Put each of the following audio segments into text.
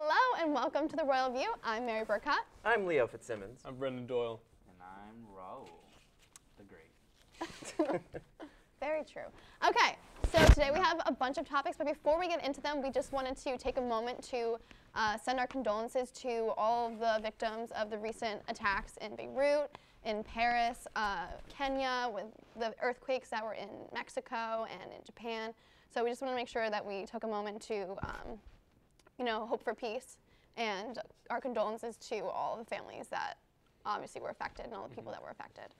Hello and welcome to the Royal View. I'm Mary Burkott. I'm Leo Fitzsimmons. I'm Brendan Doyle. And I'm Raul, the Great. Very true. Okay, so today we have a bunch of topics, but before we get into them, we just wanted to take a moment to send our condolences to all of the victims of the recent attacks in Beirut, in Paris, Kenya, with the earthquakes that were in Mexico and in Japan. So we just want to make sure that we took a moment to hope for peace, and our condolences to all the families that obviously were affected and all the people that were affected.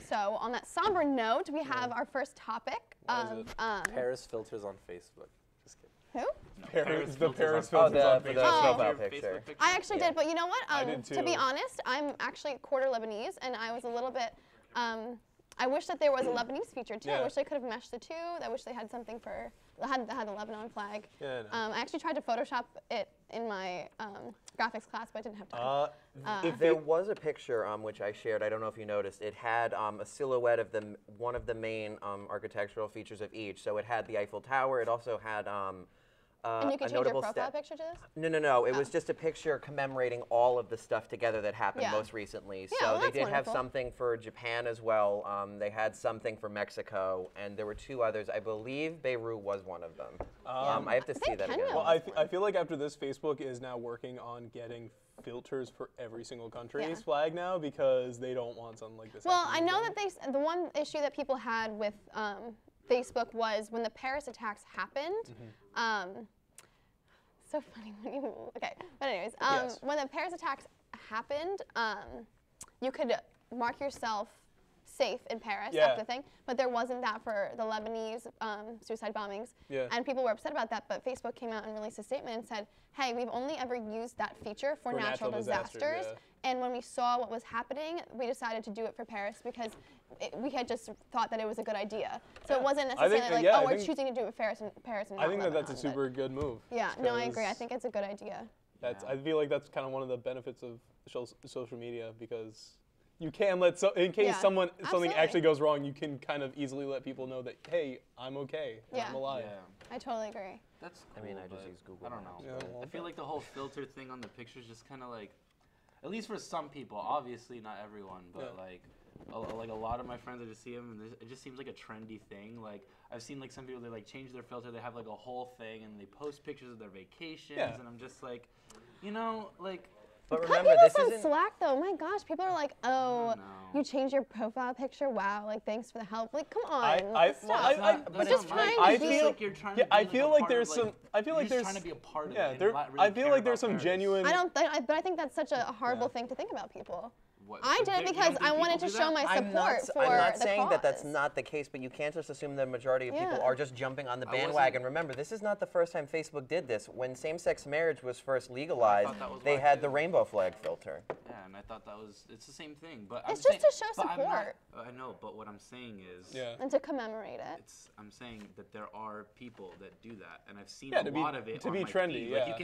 So on that somber note, we have our first topic of Paris filters on Facebook. Just kidding. who? No, Paris filters filters on on the Facebook. profile picture. I actually did, but you know what? I did To be too. honest, I'm actually quarter Lebanese, and I was a little bit. I wish that there was a Lebanese feature too. I Yeah. wish they could have meshed the two. I wish they had something for had the Lebanon flag. Yeah, I know. I actually tried to Photoshop it in my graphics class, but I didn't have time. If there was a picture which I shared, I don't know if you noticed, it had a silhouette of one of the main architectural features of each. So it had the Eiffel Tower. It also had And you can a change your notable profile step. picture to this? No. It was just a picture commemorating all of the stuff together that happened Yeah. most recently. Yeah, So well, they that's did have wonderful. something for Japan as well. They had something for Mexico, and there were two others. I believe Beirut was one of them. I have to I see think that Kenya again. Well, was I feel like after this, Facebook is now working on getting filters for every single country's Yeah. flag now because they don't want something like this. Well, I happening know again. that the one issue that people had with Facebook was when the Paris attacks happened. So funny when you okay, but anyways, Yes. when the Paris attacks happened, you could mark yourself safe in Paris Yeah. after the thing, but there wasn't that for the Lebanese suicide bombings, Yeah. and people were upset about that. But Facebook came out and released a statement and said, "Hey, we've only ever used that feature for natural disasters." yeah. And when we saw what was happening, we decided to do it for Paris because we had just thought that it was a good idea. So it wasn't I think- necessarily like, yeah, oh, I we're think- choosing to do it for Paris and I not think that that's a Lebanon, but- super good move. Yeah, no, I agree. I because think it's a good idea. That's. Yeah. I feel like that's kind of one of the benefits of social media because you can in case Yeah, something absolutely. actually goes wrong, you can kind of easily let people know that hey, I'm okay, and Yeah. I'm alive. I totally agree. That's I cool, mean, I just but use Google I don't Maps, know. Yeah, well, I feel like the whole filter thing on the pictures just kind of like, at least for some people, obviously not everyone, but Yeah. like a lot of my friends, I just see them, and it just seems like a trendy thing. Like I've seen like some people, they like change their filter, they have like a whole thing, and they post pictures of their vacations, Yeah. and I'm just like, like. But Cut remember, people this some isn't. slack though. My gosh, people are like, oh, No. you changed your profile picture. Wow, like thanks for the help. Like, come on. I- stop. well, I- That's but just not right. trying to I be. feel- like you're trying yeah, to be I like feel a like part there's of, some- like, I feel you're like just there's- trying to be a part of Yeah, it. there. and not really I feel care like there's about some Paris. genuine. I don't. But I think that's such a horrible thing to think about people. What, I did it you don't because think I wanted people to do show that? my I'm support not, for I'm not the saying that that's cause. not the case, but you can't just assume the majority of people Yeah. are just jumping on the I wasn't- bandwagon. Remember, this is not the first time Facebook did this. When same-sex marriage was first legalized, that was they why had too. the rainbow flag filter. Yeah, and I thought that was, it's the same thing, but It's I'm just to saying, show but I'm not- support. I know, but what I'm saying is, Yeah. And to commemorate it. I'm saying that there are people that do that, and I've seen Yeah, a to be- lot of it to on be my trendy, feed. Like yeah.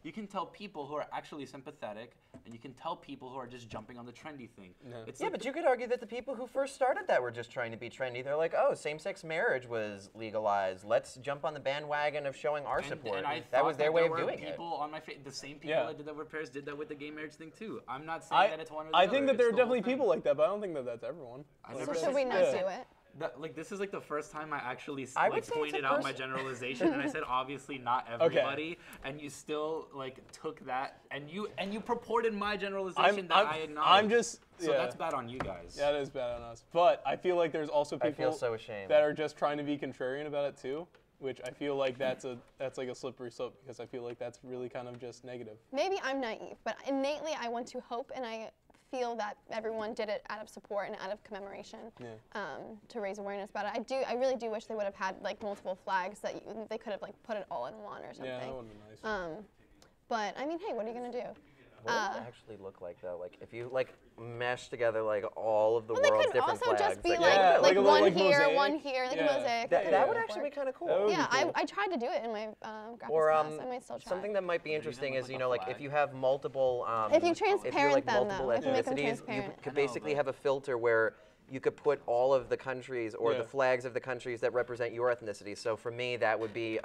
you can tell people who are actually sympathetic, and you can tell people who are just jumping on the trendy thing. It's Yeah, like but you could argue that the people who first started that were just trying to be trendy. They're like, oh, same-sex marriage was legalized. Let's jump on the bandwagon of showing our support. And I that thought was their that way there of were doing it. people on my the same people Yeah. that did that with Paris did that with the gay marriage thing too. I'm not saying that it's one or the I other. think that it's there are the whole definitely thing. people like that, but I don't think that that's everyone. I So never should said- we not Yeah. do it? Like this is like the first time I actually I would like say it's pointed a out my person- generalization, and I said obviously not everybody, and you still like took that and you purported my generalization that I acknowledged. I'm just. so yeah. that's bad on you guys. Yeah, it is bad on us. But I feel like there's also I people feel so ashamed. that are just trying to be contrarian about it too, which I feel like that's like a slippery slope because I feel like that's really kind of just negative. Maybe I'm naive, but innately I want to hope, and I feel that everyone did it out of support and out of commemoration to raise awareness about it. I really do wish they would have had like multiple flags that they could have like put it all in one or something. Yeah, that would be nice. But I mean, hey, what are you gonna do? What would it actually look like though? Like if you like mesh together like all of the Well, they world's could different also flags. just be like, like, Yeah, like like a little, one like, here, mosaic. one here, like Yeah. a mosaic. that would work. actually be kind of cool. That would be Yeah, cool. I tried to do it in my graphics Or class. I might still try. something that might be Maybe even interesting with, is, like, you a know, like flag. if you have multiple If you if you're transparent like them, multiple though, if you make them ethnicities, you transparent. could I know, basically but- have a filter where you could put all of the countries or Yeah. the flags of the countries that represent your ethnicity. So for me, that would be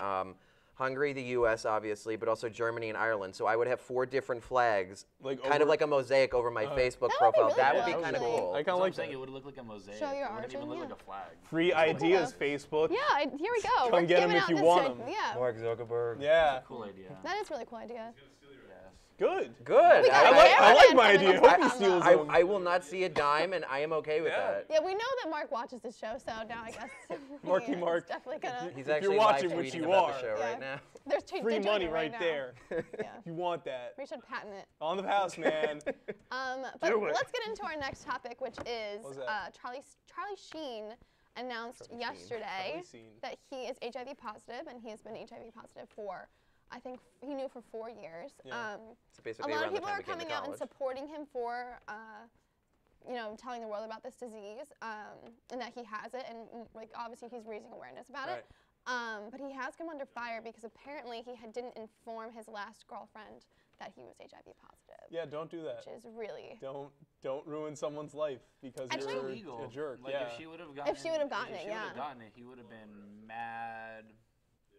Hungary, the U.S., obviously, but also Germany and Ireland. So I would have 4 different flags, Like kind of over- like a mosaic over my Facebook That would be profile. really that cool, would be kind of actually. cool. I kind That's of what I'm like saying. that. It would look like a mosaic. Show your it wouldn't even origin, look yeah. like a flag. Free ideas, Facebook. Yeah, here we go. Come We're get 'em giving if out you this want to- 'em. Yeah, Mark Zuckerberg. Yeah. Cool idea. that is a really cool idea. Yes. Good. Good. We got I a like cameraman my coming idea. up Hope he with steals that. them. I will not see a dime, and I am okay with Yeah. that. Yeah, we know that Mark watches this show, so now I guess Marky he's Mark. definitely gonna. He's you're actually watching, live which tweeting you about are. the show Yeah. right now. There's Free they're doing money it right now. there. Yeah, You want that. we should patent it. On the house, man. But Do it. let's get into our next topic, which is What's that? Charlie Sheen announced Charlie Sheen. yesterday Charlie Sheen. that he is HIV positive, and he has been HIV positive for, I think he knew for 4 years. Yeah. So A basically lot around of people the time are we came to coming out and college. supporting him for, telling the world about this disease and that he has it, and like obviously he's raising awareness about it. But he has come under fire because apparently he didn't inform his last girlfriend that he was HIV positive, Yeah, don't do that. which is really. Don't ruin someone's life because Actually- you're Illegal. a jerk. Like yeah. if she would have gotten If she would have gotten if it, she would have yeah. gotten it, he would have been mad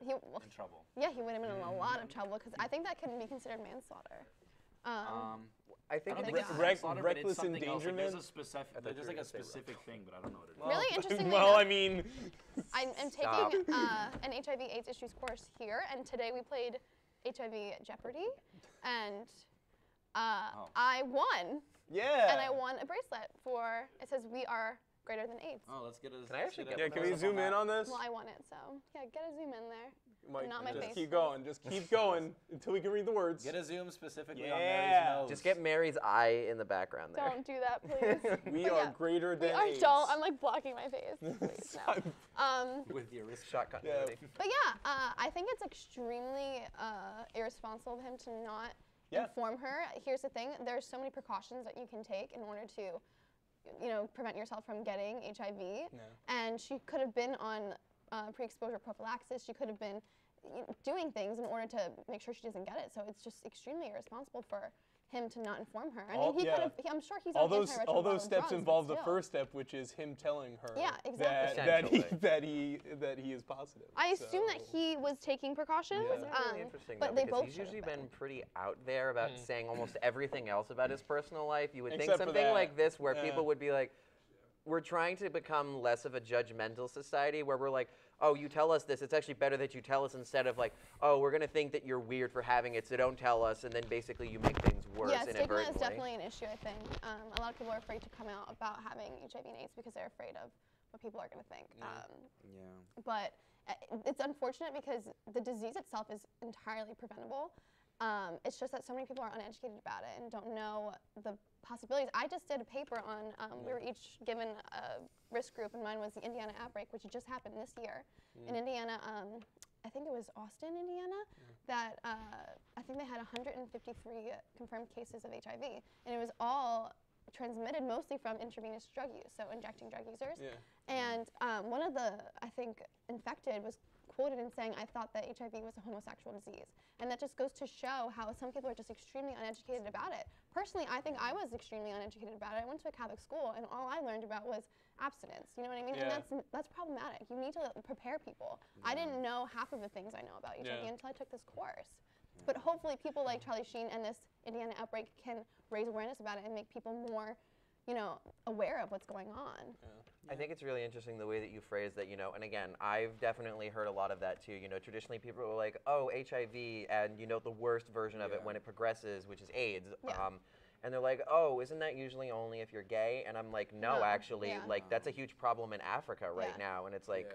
He, in trouble. yeah, he would have been in a lot of trouble because I think that can be considered manslaughter. I I think don't it's think it's Rec- manslaughter, but it's reckless something else. Like, there's endangerment? a specific, thought there's you were like a gonna say specific thing, but I don't know what it is. Really interestingly Well, enough, I mean, I'm Stop. taking an HIV/AIDS issues course here, and today we played HIV Jeopardy, and I won, yeah. and I won a bracelet for. It says "We are greater than AIDS." Oh, let's get a. Can I actually get Yeah, one can of we those zoom in on this? Well, I won it, so yeah, get a zoom in there. Mike, not my just face. keep going. Just keep going until we can read the words. Get a zoom specifically Yeah. on Mary's nose. Just get Mary's eye in the background there. Don't do that, please. We But are yeah, greater We than are. AIDS. Don't. I'm like blocking my face. Please, no. with your wrist. Shot continuity. But yeah, I think it's extremely irresponsible of him to not Yeah. inform her. Here's the thing: there's so many precautions that you can take in order to, prevent yourself from getting HIV. Yeah. And she could have been on pre-exposure prophylaxis. She could have been doing things in order to make sure she doesn't get it. So it's just extremely irresponsible for him to not inform her. I All- mean, he yeah. could have. I'm sure he's all on those antiretroviral steps drugs, but involve the still. first step, which is him telling her Yeah, exactly. that he is positive. I assume that So- he was taking precautions. Yeah. Isn't that really interesting, but though, they because both he's should usually have been pretty out there about saying almost everything else about his personal life. You would think Except for something that. like this, where Yeah. people would be like, we're trying to become less of a judgmental society, where we're like, oh, you tell us this. It's actually better that you tell us, instead of like, oh, we're going to think that you're weird for having it, so don't tell us, and then basically you make things worse Yeah, stigma inadvertently. is definitely an issue, I think. A lot of people are afraid to come out about having HIV and AIDS because they're afraid of what people are going to think. Yeah. But it's unfortunate because the disease itself is entirely preventable. It's just that so many people are uneducated about it and don't know the possibilities. I just did a paper on, we were each given a risk group, and mine was the Indiana outbreak, which just happened this year. In Indiana, I think it was Austin, Indiana, that I think they had 153 confirmed cases of HIV. And it was all transmitted mostly from intravenous drug use, so injecting drug users. Yeah. And one of the, I think, infected was quoted in saying, I thought that HIV was a homosexual disease. And that just goes to show how some people are just extremely uneducated about it. Personally, I think I was extremely uneducated about it. I went to a Catholic school, and all I learned about was abstinence. You know what I mean? Yeah. And that's problematic. You need to prepare people. I didn't know half of the things I know about HIV Yeah. until I took this course. But hopefully people like Charlie Sheen and this Indiana outbreak can raise awareness about it and make people more, aware of what's going on. I think it's really interesting the way that you phrase that, and again, I've definitely heard a lot of that too. Traditionally people are like, oh, HIV, and the worst version of it when it progresses, which is AIDS. Yeah. And they're like, oh, isn't that usually only if you're gay? And I'm like, no, No, actually, yeah. like that's a huge problem in Africa right Yeah. now. And it's like,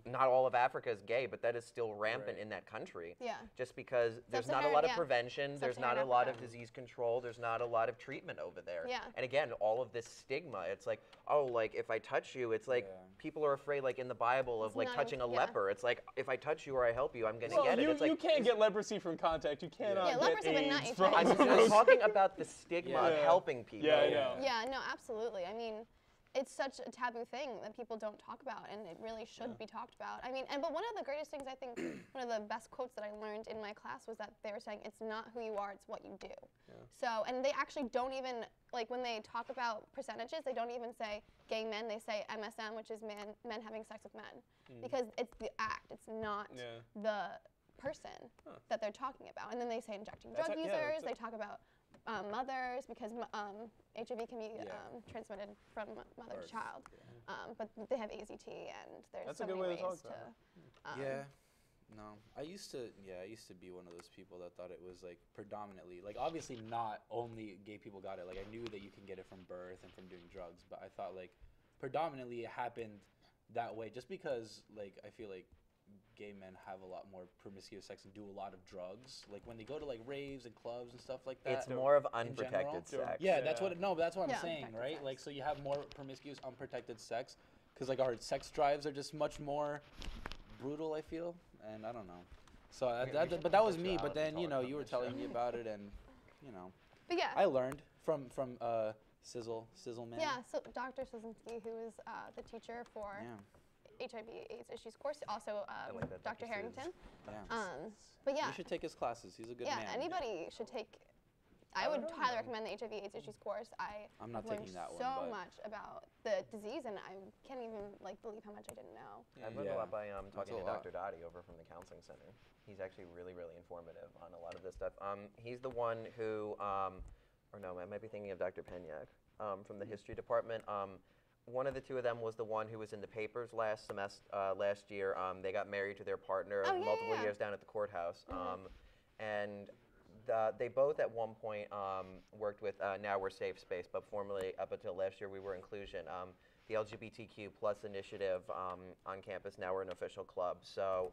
not all of Africa is gay, but that is still rampant Right. in that country. Yeah. Just because there's not a Sub-Saharan, lot of yeah. prevention, there's not a Sub-Saharan lot of Africa. disease control, there's not a lot of treatment over there. Yeah. And again, all of this stigma, it's like, oh, like if I touch you, it's like people are afraid, like in the Bible, of It's like not touching a even- yeah. leper. It's like, if I touch you or I help you, I'm gonna Well, get it. you, It's like, you can't get leprosy from contact. You cannot Yeah, get leprosy, but not AIDS HIV. from. I'm talking about the stigma of Yeah. helping people. Yeah, I know. Yeah, no, absolutely. I mean, it's such a taboo thing that people don't talk about, and it really should be talked about. I mean, but one of the greatest things, I think, one of the best quotes that I learned in my class was that they were saying, it's not who you are, it's what you do. So, and they actually don't even, like when they talk about percentages, they don't even say gay men, they say MSM, which is men having sex with men. Because it's the act, it's not Yeah. the person that they're talking about. And then they say injecting That's drug a- yeah, users. that's a- They talk about mothers because HIV can be transmitted from mother to Birth, child. But they have AZT, and there's That's so a good many way to ways talk about it. Yeah. No, I used to be one of those people that thought it was like predominantly, like obviously not only gay people got it. Like I knew that you can get it from birth and from doing drugs, but I thought like predominantly it happened that way just because like I feel like gay men have a lot more promiscuous sex and do a lot of drugs. Like when they go to like raves and clubs and stuff like that. It's more of in general. unprotected sex. Yeah, that's what. No, but that's what I'm Yeah, saying, unprotected right? sex. Like, so you have more promiscuous, unprotected sex, because like our sex drives are just much more brutal. I feel, and I don't know. So but that was me. But then you know, you were telling me about it, and you know, But yeah. I learned from Sizzle Man. Yeah, so Dr. Szynski, who is the teacher for Yeah. HIV/AIDS issues course, also like that, Dr. Dr. Harrington. Yeah. But yeah, You should take his classes. He's a good yeah, man. anybody should take. I would highly recommend the HIV/AIDS issues course. I'm not have learned taking that one, so but- much about the disease, and I can't even like believe how much I didn't know. I learned a lot by talking a to lot. Dr. Dottie over from the counseling center. He's actually really, really informative on a lot of this stuff. He's the one who, or no, I might be thinking of Dr. Penyak from the history department. One of the two of them was the one who was in the papers last year. They got married to their partner of Oh, yeah, multiple yeah. years down at the courthouse. And they both at one point worked with Now We're Safe Space, but formerly up until last year we were Inclusion, the LGBTQ plus initiative on campus. Now we're an official club. So,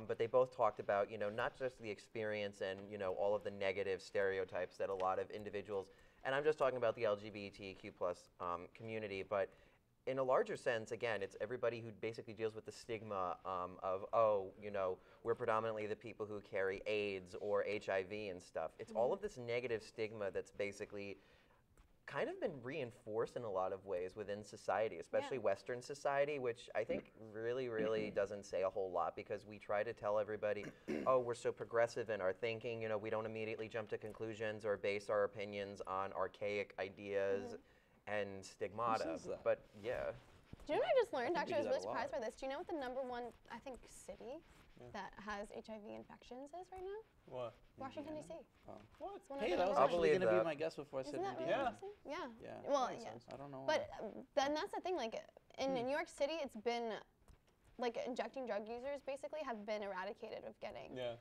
but they both talked about, you know, not just the experience and, you know, all of the negative stereotypes that a lot of individuals, and I'm just talking about the LGBTQ plus community, but in a larger sense, again, it's everybody who basically deals with the stigma of, oh, you know, we're predominantly the people who carry AIDS or HIV and stuff. It's all of this negative stigma that's basically kind of been reinforced in a lot of ways within society, especially Western society, which I think really, really doesn't say a whole lot, because we try to tell everybody, oh, we're so progressive in our thinking, you know, we don't immediately jump to conclusions or base our opinions on archaic ideas and stigmata. says that? But yeah. Do you know what I just learned? think Actually, I we was do that really a lot. surprised by this. Do you know what the number one, I think, city that has HIV infections is right now? What? Washington, D.C. What? It's one of Hey, the that was number one- actually believe going to be that. my guess before I said Isn't that really Indiana. interesting? Yeah. Yeah. Well, makes yeah. sense. I don't know. But then that's the thing, like in New York City, it's been like injecting drug users basically have been eradicated of getting Yeah.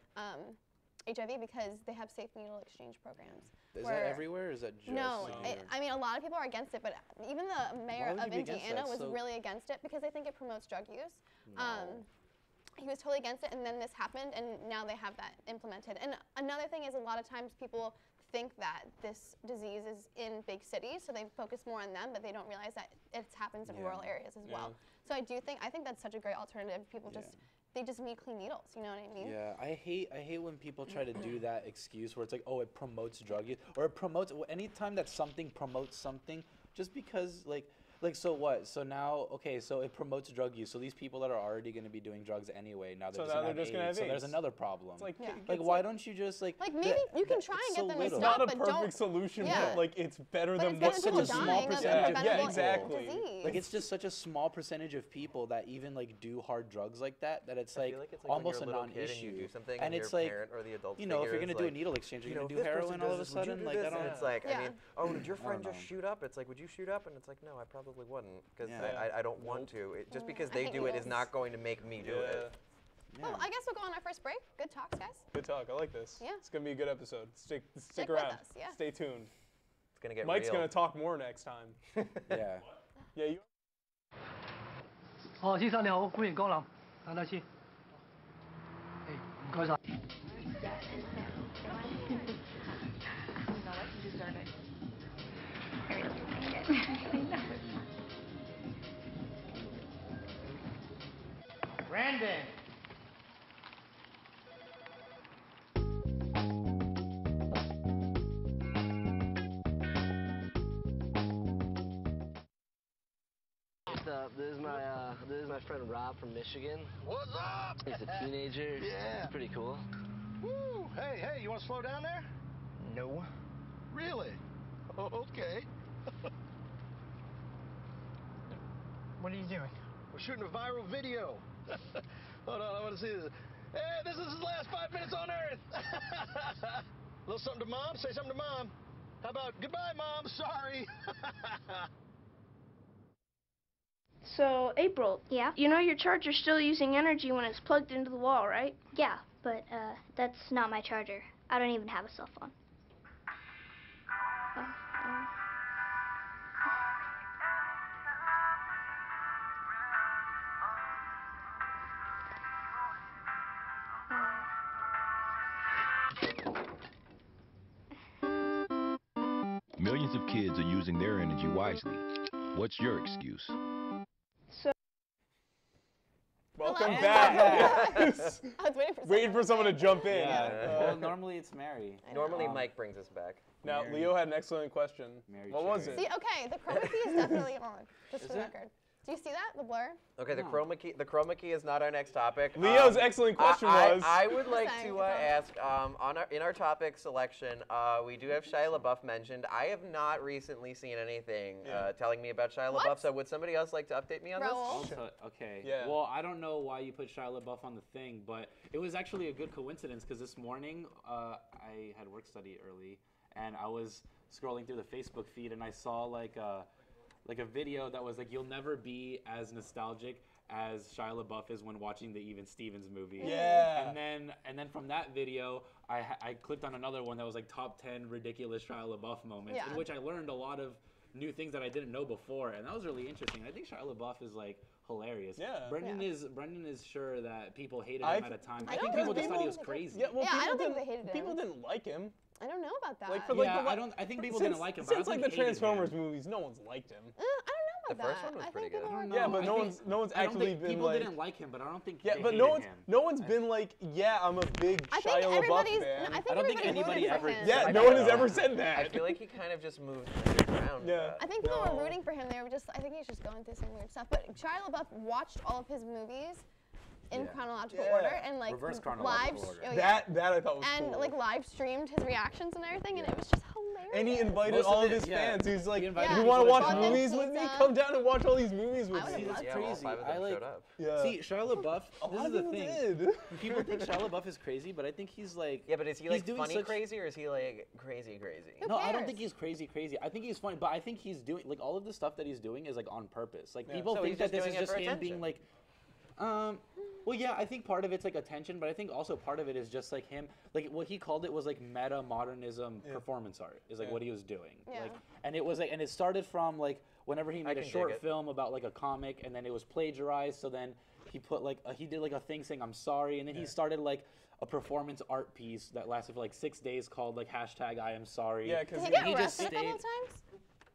HIV because they have safe needle exchange programs. Is where- that everywhere, or is that just No, New it, York? I mean a lot of people are against it, but even the mayor would of you be against Indiana that? was So- really against it because they think it promotes drug use. No. He was totally against it, and then this happened, and now they have that implemented. And another thing is a lot of times people think that this disease is in big cities, so they focus more on them, but they don't realize that it happens in rural areas as well. So I think that's such a great alternative. People they just need clean needles. You know what I mean? Yeah, I hate when people try to do that excuse where it's like, oh, it promotes drug use, or it promotes anytime that something promotes something, just because like so what? So now, okay, so it promotes drug use. So these people that are already going to be doing drugs anyway, now they're So just now going they're to just gonna have So there's AIDS. another problem. It's like, Yeah. Like, why don't you just like? maybe you can try and get them to it's stop, not a but perfect don't. solution, Yeah. but like it's better But than it's what better such than a people small dying of percentage. preventable Yeah, exactly. disease. Like it's just such a small percentage of people that even like do hard drugs like that it's I like feel like it's like almost when a you're a little kid and non-issue. you do something and and it's your like, parent or the adult you know, if you're figure gonna is do a like, needle exchange, you're you know, gonna do if this person heroin all of a does this, would you sudden. do Like I this? don't. And it's like, I Yeah. mean, oh, did your friend don't just know. shoot up? It's like, would you shoot up? And it's like, no, I probably wouldn't, because Yeah. I don't want to. Just because I they hate do it is needles. not going to make me do it. Yeah. Well, I guess we'll go on our first break. Good talks, guys. Good talk. I like this. Yeah. It's gonna be a good episode. Stick with around. us, yeah. Stay tuned. It's gonna get Mike's real. gonna talk more next time. Yeah. Yeah, you. 哦，先生你好，歡迎光臨，等等先。誒，唔該晒。 Brandon. What's up? This is my friend Rob from Michigan. What's up? He's a teenager. Yeah. He's pretty cool. Woo! Hey, you want to slow down there? No. Really? Oh, okay. What are you doing? We're shooting a viral video. Hold on, I want to see this. Hey, this is his last 5 minutes on Earth. Little something to Mom? Say something to Mom. How about, goodbye, Mom, sorry. So, April. Yeah? You know your charger's still using energy when it's plugged into the wall, right? Yeah, but that's not my charger. I don't even have a cell phone. Millions of kids are using their energy wisely. What's your excuse? Welcome Hello. back. I was waiting for Someone to jump in. Yeah. Well, normally it's Mary. Normally Mike brings us back. Now, Mary. Leo had an excellent question. Mary What was Cherry. it? See, okay, the chroma key is definitely on, just Is for the it? record. Do you see that, the blur? Okay, the No. chroma key is not our next topic. Leo's excellent question was. I would like Saying to it's ask, in our topic selection, we do have Shia LaBeouf mentioned. I have not recently seen anything telling me about Shia LaBeouf, What? so would somebody else like to update me on Raoul? this? Okay. Yeah. Well, I don't know why you put Shia LaBeouf on the thing, but it was actually a good coincidence because this morning I had work study early, and I was scrolling through the Facebook feed, and I saw like a video that was like, "You'll never be as nostalgic as Shia LaBeouf is when watching the Even Stevens movie." Yeah. And then from that video, I clicked on another one that was like top 10 ridiculous Shia LaBeouf moments, Yeah. in which I learned a lot of new things that I didn't know before, and that was really interesting. I think Shia LaBeouf is like hilarious. Yeah. Brendan is sure that people hated him I've- at a time. I I think don't people know. just thought he was People- crazy. Yeah, well, Yeah, I people don't think didn't- they hated him. People didn't like him. I don't know about that. Like, for Yeah, the I think people didn't like him, but I Since don't like think the hated him. Transformers movies, no one's liked him. I don't know about The first that. one was I pretty think people good. were Yeah, but I no think- one's I don't actually think been people like. didn't like him, but I don't think Yeah, they but hated no one's him. been like, yeah, I'm a big I Shia think LaBeouf everybody's. fan. I think I don't think everybody anybody rooted for ever him. Yeah, I no don't one has know. ever said that. I feel like he kind of just moved around. Yeah. I think people No. were rooting for him. They were just. I think he's just going through some weird stuff. But Shia LaBeouf watched all of his movies in chronological Yeah. order and like Reverse chronological order. Oh, yeah. That I thought was and cool. like live streamed his reactions and everything, and it was just hilarious. And he invited Most of all of it, his yeah. fans. He's like, He invited Yeah. you people want to to watch come. movies with me? Pizza. Come down and watch all these movies with I would me. love That's Yeah, all crazy. 5 of them I like. showed up. Yeah. See, Shia LaBeouf. a This lot is of the people thing. did. People think Shia LaBeouf is crazy, but I think he's like. Yeah, but is he he's like doing funny such- crazy or is he like crazy? Who No, I don't cares? think he's crazy. I think he's funny, but I think he's doing like all of the stuff that he's doing is like on purpose. Like Yeah. people So think he's that just this is doing it just for him being attention. like, well, yeah, I think part of it's like attention, but I think also part of it is just like him, like what he called it was like meta modernism performance art is like Yeah. what he was doing. Yeah. Like, and it was like, and it started from like whenever he made a can dig short it. film about like a comic, and then it was plagiarized. So then he put like he did like a thing saying I'm sorry, and then he started like a performance art piece that lasted for like 6 days called like hashtag I am sorry. Yeah, Did because he get he just arrested a couple stayed- of times?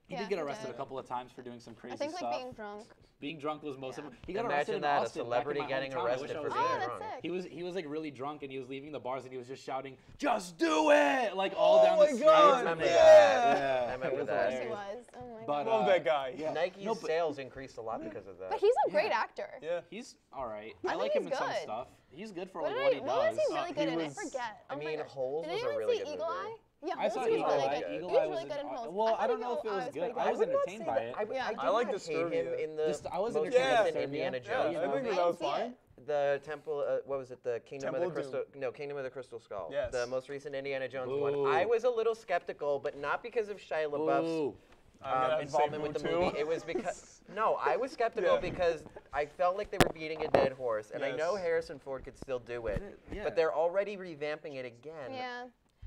He Yeah, did get he arrested did. a couple of times for doing some crazy I think like stuff. being drunk. Being drunk was most of Yeah. it. He got arrested Imagine in that, a Austin, celebrity back in my getting hometown. I arrested wish I for was being Oh, there. that's drunk. sick. He was like really drunk and he was leaving the bars and he was just shouting, "Just do it!" like all down my the street. God, I remember yeah. that. Yeah, I remember it was that. Of course he hilarious. was. Oh my But, god. love that guy. Yeah. Nike's No, but- sales increased a lot because of that. But he's a great Yeah. actor. Yeah. He's all right. I I like think him he's in some good. stuff. He's good for What, like what he what was does. he really good he in? I was- forget. I Oh my mean, gosh. Holes Did was a anyone really see good Eagle movie. Eye? Yeah, I Holes saw he was Eagle really Eye. good. Eagle He was Eye really was good in an- Holes. well, I thought don't know if it Eagle was Eye good. pretty I was good. entertained by it. I like did not hate him Disturbia. in the I was most entertained recent by Indiana Disturbia. Jones. I think I that was didn't see fine. The Temple, what was it? The Kingdom Temple of the of Crystal. No, Kingdom of the Crystal Skull. Yes. The most recent Indiana Jones Boo. one. I was a little skeptical, but not because of Shia LaBeouf's Boo. I'm gonna have to say involvement with boo the too. movie. It was because no, I was skeptical Yeah. because I felt like they were beating a dead horse, and I know Yes. Harrison Ford could still do it, Yeah. but they're already revamping it again. Yeah.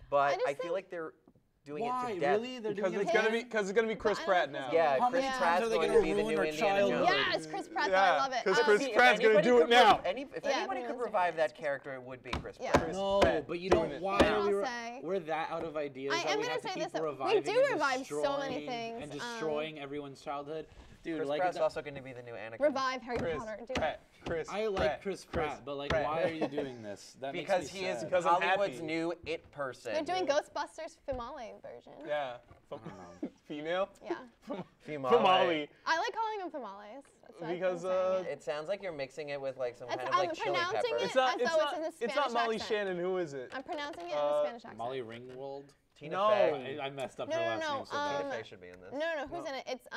But just I feel think- like they're doing Why? it to death. Really? They're Because doing it's it gonna be Chris I don't Pratt know if now. it's Yeah, How Chris many times Pratt's are they going gonna to be the ruin new our Indiana childhood? Jones. Yes, Chris Pratt. Yeah, I love it. 'cause Um, Chris See, if Pratt's gonna anybody do it could now. If Yeah, anybody could everyone's revive doing it. that character, it would be Chris Yeah. Pratt. Chris No, Pratt but you doing don't. it. Why I are will we? say- We're that out of ideas. I that am we gonna have to say keep this, we reviving do and revive so many destroying things, and destroying everyone's childhood, dude. Chris like Pratt's that- also going to be the new Anakin. Revive Harry Chris Potter. Do Pratt. Chris. I like Pratt. Chris Pratt, but like, Pratt. why are you doing this? That Because makes me he is sad. Because I'm Hollywood's happy. new it person. They're doing Ghostbusters Female version. Yeah. Female. Yeah. Female. Famali. I like calling them Females. That's what I've Because, been saying. It sounds like you're mixing it with like some That's- kind of like I'm chili pronouncing pepper. it It's not. as It's though it's not. in a It's not Spanish Molly accent. Shannon. Who is it? I'm pronouncing it in a Spanish accent. Molly Ringwald. Tina No. Fey. I messed up No, her no, last no, name so bad. Tina Fey should be in this. No, who's in it? It's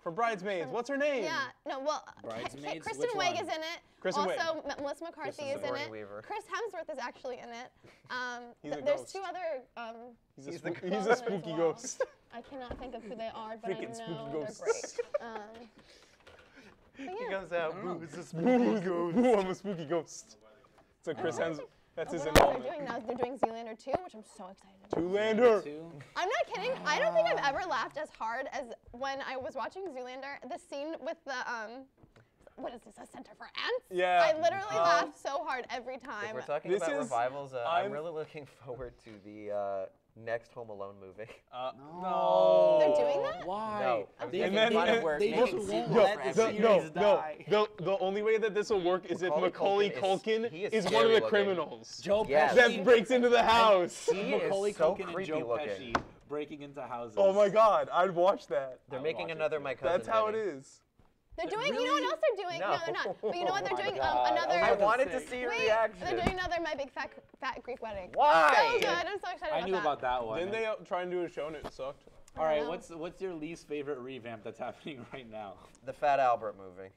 From Bridesmaids. What's her name? yeah, no, well, Bridesmaids? Kristen Which Wiig one? is in it. Kristen Wiig. Also, Melissa McCarthy is in Sigourney it. Weaver. Chris Hemsworth is actually in it. He's a There's ghost. 2 other. He's He's a, the spooky, ghost. he's a spooky As well. ghost. I cannot think of who they are, but Freaking I spooky know ghosts. they're great. But He yeah. comes out, boo, it's a Boo, spooky ghost. boo, I'm a spooky ghost. So Chris Hemsworth, that's his What else involvement. they're doing now is they're doing Zoolander 2, which I'm so excited about. Two-lander. I'm not kidding. I don't think I've ever laughed as hard as when I was watching Zoolander. The scene with the what is this? A center for ants? Yeah. I literally laughed so hard every time. If we're talking This about is- revivals, I'm I'm- really looking forward to the next Home Alone movie. No. They're doing that? Why? No, I'm They, making then- fun and of where they making just won't sequels let for the every series series. die. The only way that this will work is if Macaulay Macaulay Culkin is- he Culkin is is one of scary the looking. criminals Joe Yes. Pesci. that breaks into the house. He Macaulay is so Culkin and creepy Joe looking. Pesci breaking into houses. Oh my God, I'd watch that. They're would making watch it another too. My Cousin That's how it Vinny. is. They're doing. You know what else they're doing? No. They're not. But you know what they're my doing? God. Another. I wanted to see your Wait, reaction. they're doing another My Big Fat Greek Wedding. Why? So good. I'm so excited I knew about that one. Didn't they try and do a show and it sucked? All right, know. what's your least favorite revamp that's happening right now? The Fat Albert movie.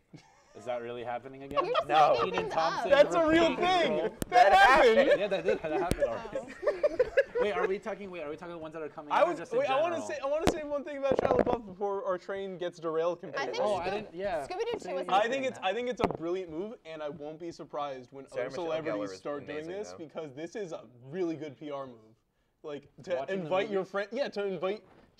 Is that really happening again? You're just No. making Keenan things Thompson. up. That's a real repeat thing. role. That happened. Yeah, that did happen already. Wait, are we talking the ones that are coming I out or was. just in Wait, I want general? to say one thing about Shia LaBeouf before our train gets derailed I completely. think Oh, I didn't. Yeah. Scooby-Doo 2 was. I think it's a brilliant move, and I won't be surprised when Sarah other Michelle celebrities Gellar is start doing amazing, this though. because this is a really good PR move. Like to Watching the invite your movies? friend, to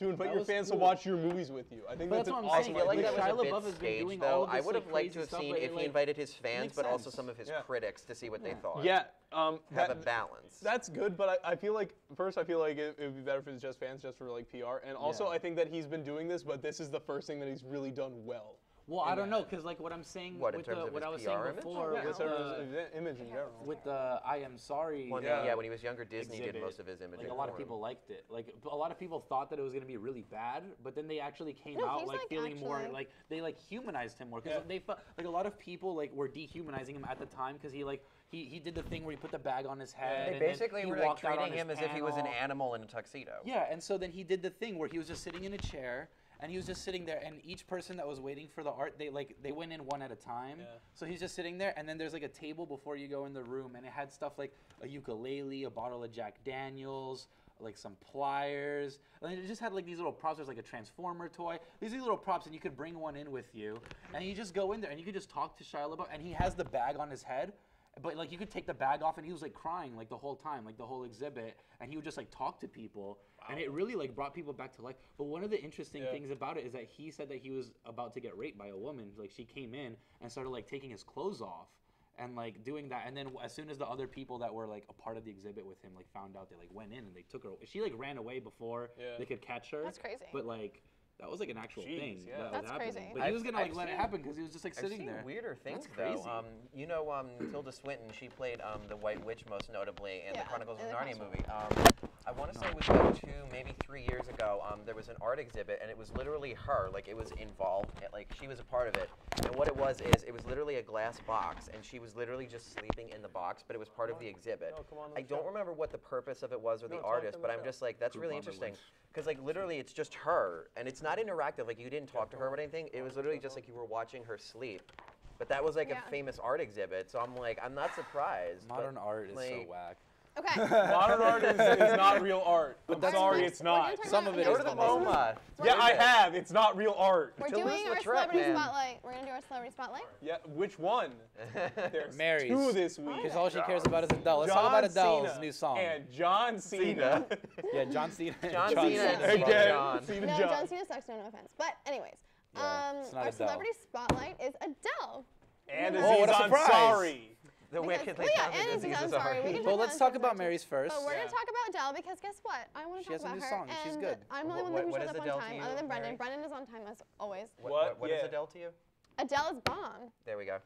invite That your was fans to cool. watch your movies with you. I think But that's that's an what I'm awesome saying. I feel like idea. that was Shia a bit LaBeouf has been staged, doing all though. of I this, would have like, liked to crazy have stuff seen where if it, he like, invited his fans, makes but also sense. some of his Yeah. critics to see what they thought. Yeah, Have a balance. That's good, but I feel like first I feel like it would be better if it's just fans, just for like PR, and also Yeah. I think that he's been doing this, but this is the first thing that he's really done well. Well, I don't know, cause like what I'm saying What, in with terms the of what his I was PR saying image? before Yeah, with it's the image in general. with the I am sorry. Well, Yeah. when he was younger, Disney did exhibit, most of his imaging. Like a lot of for him. people liked it. Like a lot of people thought that it was gonna be really bad, but then they actually came No, out he's, like like, feeling more actually- like they like humanized him more because Yeah. they felt like a lot of people like were dehumanizing him at the time because he did the thing where he put the bag on his head. They and then basically he were like walked out on treating him his as if he was an panel. animal in a tuxedo. Yeah, and so then he did the thing where he was just sitting in a chair and he was just sitting there and each person that was waiting for the art, they went in one at a time. Yeah. So he's just sitting there and then there's like a table before you go in the room and it had stuff like a ukulele, a bottle of Jack Daniels, like some pliers. And then it just had like these little props. There's like a transformer toy. These are little props and you could bring one in with you. And you just go in there and you could just talk to Shia LaBeouf and he has the bag on his head. But like you could take the bag off and he was like crying like the whole time, like the whole exhibit, and he would just like talk to people, and it really like brought people back to life. But one of the interesting things about it is that he said that he was about to get raped by a woman. Like she came in and started like taking his clothes off and like doing that, and then as soon as the other people that were like a part of the exhibit with him like found out, they like went in and they took her. She like ran away before they could catch her. That's crazy. But like. That was like an actual Jeez, thing. yeah. That That's was happening. crazy. But he was gonna like I've let it seen- happen because he was just like I've sitting seen there. weirder things That's crazy. though. You know, Tilda Swinton, she played the White Witch most notably in Yeah, the Chronicles in of the Narnia Chronicles. movie. I want to say it was about 2, maybe 3 years ago. There was an art exhibit and it was literally her. Like it was involved. Like she was a part of it. And what it was is it was literally a glass box and she was literally just sleeping in the box, but it was part of the exhibit. No, come on I the don't show. remember what the purpose of it was or the No, talk artist, on but the I'm show. just like that's really Group on the interesting. list. Because like literally it's just her and it's not interactive. Like you didn't talk to her or anything. It was literally just like you were watching her sleep. But that was like Yeah. a famous art exhibit, so I'm like, I'm not surprised. Modern but, art is so like, whack. Okay. Modern art is not real art. I'm Alright, sorry, next- it's we're gonna not. talk Some about of it next Go is to the one. MoMA. Yeah, I have. It's not real art. We're Tilda's doing our Lautrec, celebrity man. spotlight. We're gonna do our celebrity spotlight. Yeah, which one? There's Mary's. 2 this week. Because all she cares about is Adele. Let's John talk about Adele's Cena new song. And John Cena. Yeah, John Cena. John Cena and Cena Again, John. Cena No, John. John Cena sucks. No offense. But anyways, Yeah, it's not our Adele. celebrity spotlight is Adele. And Oh, what Aziz a surprise. Ansari. The Because- Wickedly well, yeah, Talented and Aziz I'm sorry. We Ansari. can Well, talk let's about talk about Aziz Mary's first. But we're Yeah. gonna talk about Adele because guess what? I want to She talk has a about new her, song and she's good. I'm the only What- one who what shows is up on Adele to time, you, other than Brendan. Mary? Brendan is on time as always. What is Yeah. Adele to you? Adele is bomb. There we go.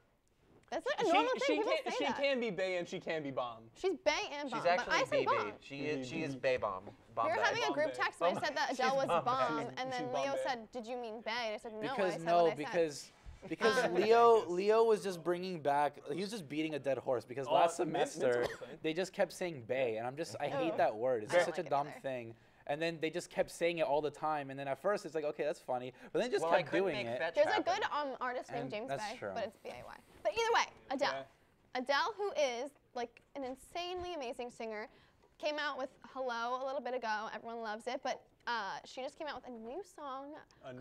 That's like a normal thing. People say she that. can be Bay and she can be bomb. She's Bay and bomb, She's actually but I say BB. bomb. She is Bay Bomb. We were having a group Bombay. text and I said that Adele was Bombay. bomb, and then She's Leo Bombay. said, "Did you mean Bay?" And I said, "No, I Because said no, what I said." because Because Leo was just bringing back. He was just beating a dead horse because last semester they just kept saying "bay," and I hate that word. It's just such a dumb thing. And then they just kept saying it all the time. And then at first it's like, okay, that's funny. But then just kept doing it. There's a good artist named James Bay, but it's B-A-Y. But either way, Adele. Yeah. Adele, who is like an insanely amazing singer, came out with Hello a little bit ago. Everyone loves it. But she just came out with a new song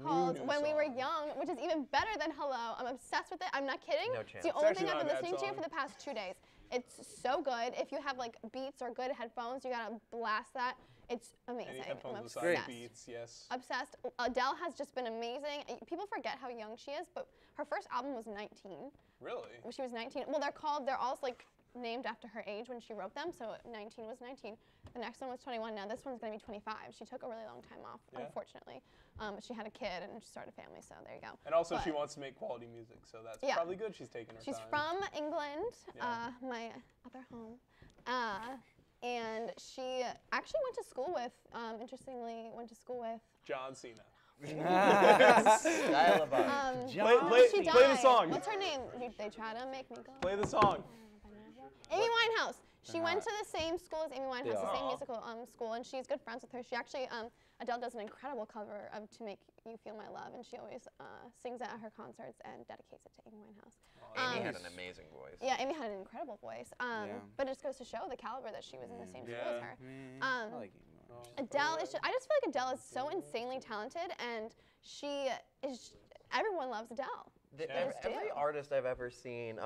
called When We Were Young, which is even better than Hello. I'm obsessed with it. I'm not kidding. No chance. It's the only thing I've been listening to for the past 2 days. It's so good. If you have like Beats or good headphones, you gotta blast that. It's amazing. I'm obsessed. Beats, yes. Obsessed. Adele has just been amazing. People forget how young she is, but her first album was 19. Really? When she was 19. Well, they're all like named after her age when she wrote them. So 19 was 19. The next one was 21. Now this one's gonna be 25. She took a really long time off, unfortunately. She had a kid and she started a family, so there you go. And also she wants to make quality music, so that's probably good. She's taking her time. She's from England, my other home. And she actually went to school with, interestingly, John Cena. Play the song. What's her name? They try to make me go. Play the song. Amy Winehouse. She went to the same school as Amy Winehouse, the same musical school, and she's good friends with her. She actually, Adele does an incredible cover of "To Make You Feel My Love," and she always sings it at her concerts and dedicates it to Amy Winehouse. Amy had an amazing voice. Yeah, Amy had an incredible voice. But it just goes to show the caliber that she was in the same school as her. Adele is I just feel like Adele is so insanely talented, and everyone loves Adele. Every artist I've ever seen,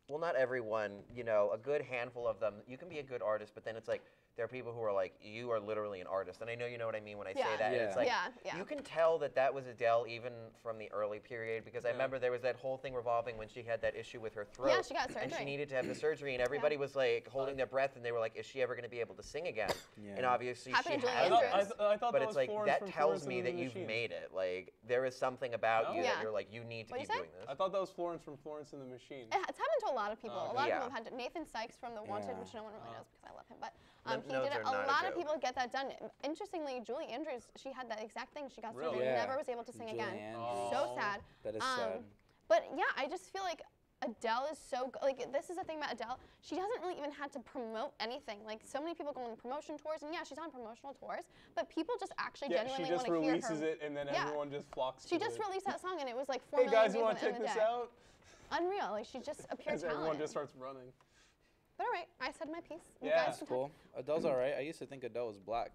well, not everyone, a good handful of them, you can be a good artist, but then it's like, there are people who are like, you are literally an artist. And I know you know what I mean when I say that. And it's like, you can tell that was Adele even from the early period, because I remember there was that whole thing revolving when she had that issue with her throat. Yeah, she got surgery. And she needed to have the surgery, and everybody was like holding their breath, and they were like, is she ever going to be able to sing again? And obviously she has. I thought but that it's like, Florence that tells me that you've made it. Like, there is something about you that you're like, you need to keep doing this. I thought that was Florence from Florence and the Machine. It's happened to a lot of people. A lot of people have had Nathan Sykes from The Wanted, which no one really knows because I love him, but he did it. A lot of people get that done. Interestingly, Julie Andrews, she had that exact thing. She got surgery and never was able to sing again. So sad. That is sad. But yeah, I just feel like Adele is so good. Like, this is the thing about Adele. She hasn't really even had to promote anything. Like, so many people go on promotion tours, and yeah, she's on promotional tours, but people just actually genuinely want to hear her. She just releases it, and then everyone just flocks to it. She just released that song, and it was like 4 million views. Hey guys, you want to check this out? Unreal. Like, she's just a pure talent. Everyone just starts running. But all right, I said my piece. That's cool. Adele's all right. I used to think Adele was black.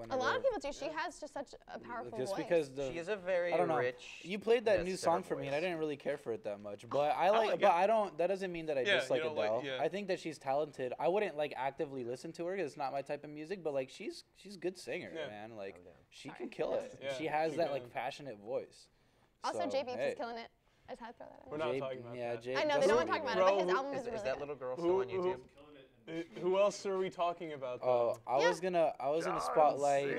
A lot of people do. She has just such a powerful voice. Because she is a very rich. You played that new song for me, and I didn't really care for it that much. But I like. But I don't. That doesn't mean that I dislike Adele. I think that she's talented. I wouldn't like actively listen to her because it's not my type of music. But like, she's a good singer, man. Like, she can kill it. She has that like passionate voice. Also, J Beats is killing it. I just had to throw that in. We're not talking about that. I know they don't want to talk about it, but his album is really Is that little girl still on YouTube? Who else are we talking about? Oh, I was gonna spotlight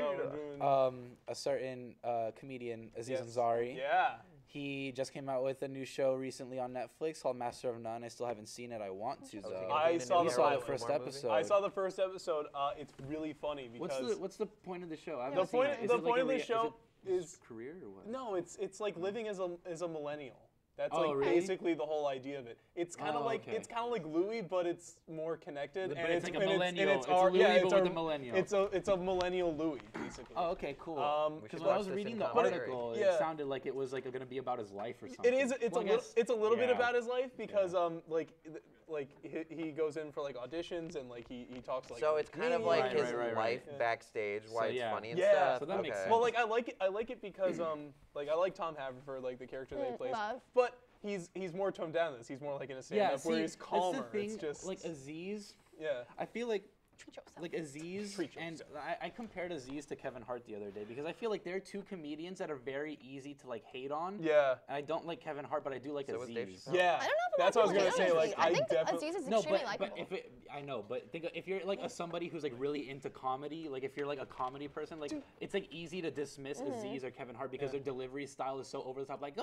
a certain comedian, Aziz Ansari. Yeah. He just came out with a new show recently on Netflix called Master of None. I still haven't seen it. I want to though. I saw the first episode. I saw the first episode. It's really funny because what's the point of the show? The point of the show is career or what? No, it's like living as a millennial. That's basically the whole idea of it. It's kind of like it's kind of like Louis, but it's more connected. But and it's like a millennial. It's Louis, but with a millennial. It's a millennial Louis, basically. Oh, okay, cool. Because when I was reading the article, it sounded like it was like going to be about his life or something. It is. It's a little bit about his life because like he goes in for like auditions and like he talks like. So it's kind of like his life backstage, why it's funny and stuff. So that makes sense. Well, like I like it because like I like Tom Haverford, like the character that he plays. But he's more toned down than this. He's more like in a stand-up where he's calmer. That's the thing, it's just like Aziz. Yeah. I feel like Aziz, and I compared Aziz to Kevin Hart the other day because I feel like they're two comedians that are very easy to like hate on. Yeah. And I don't like Kevin Hart, but I do like Aziz. Yeah. I don't know if that's what I was gonna say. Like I think Aziz is extremely likable. I know, but think if you're like somebody who's like really into comedy, like if you're like a comedy person, like it's like easy to dismiss Aziz or Kevin Hart because their delivery style is so over the top, like